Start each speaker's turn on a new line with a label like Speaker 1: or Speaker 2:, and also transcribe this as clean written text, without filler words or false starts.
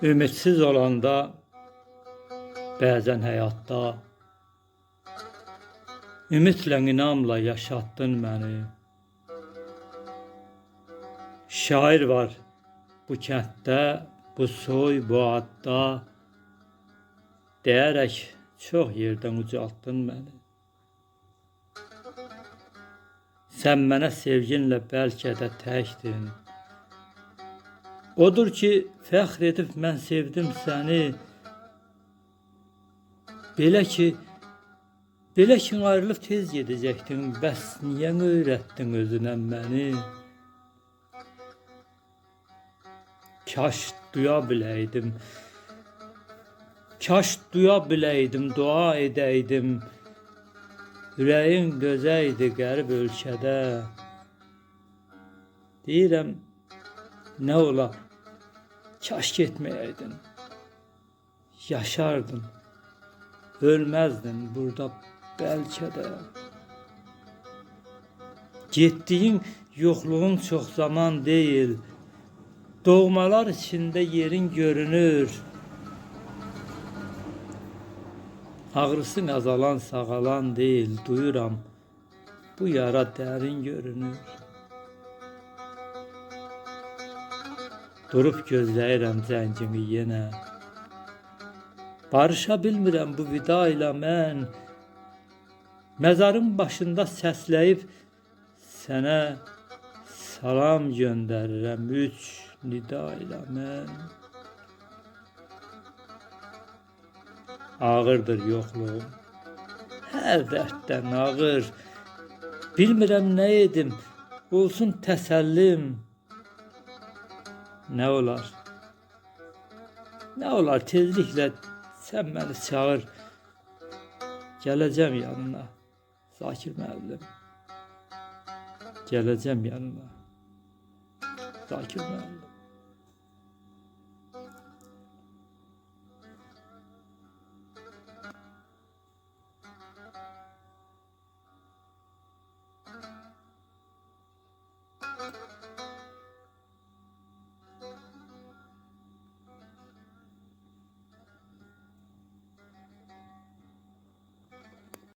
Speaker 1: Ümidsiz olanda bəzən həyatda ümidlə, inamla yaşatdın məni. Şair var bu kənddə, bu soy, bu adda, deyərək çox yerdən ucaltdın məni. Sən mənə sevginlə bəlkə də təkdin. Odur ki, fəxr edib mən sevdim səni. Belə ki ayrılıb tez gedəcəkdin. Bəs niyə öyrətdin özünə məni? Kaş duya biləydim, dua edəydim. Ürəyin dözəydi qərib ölkədə. Deyirəm, nə ola, kaş getməyəydin. Yaşardın, ölməzdin burada bəlkə də. Getdiyin yoxluğun çox zaman deyil. Doğmalar içində yerin görünür. Ağrısı azalan sağalan deyil, duyuram bu yara dərin görünür. Durub gözləyirəm zəncimi yenə. Barışa bilmirəm bu vida ilə mən. Məzarın başında səsləyib sənə salam göndərirəm üç nida ilə mən. Ağırdır yoxluğum, hər dərddən ağır. Bilmirəm nə edim, olsun təsəllim. Nə olar tezliklə sən məni çağır. Gələcəm yanına, Zakir müəllim. Gələcəm yanına, Zakir müəllim.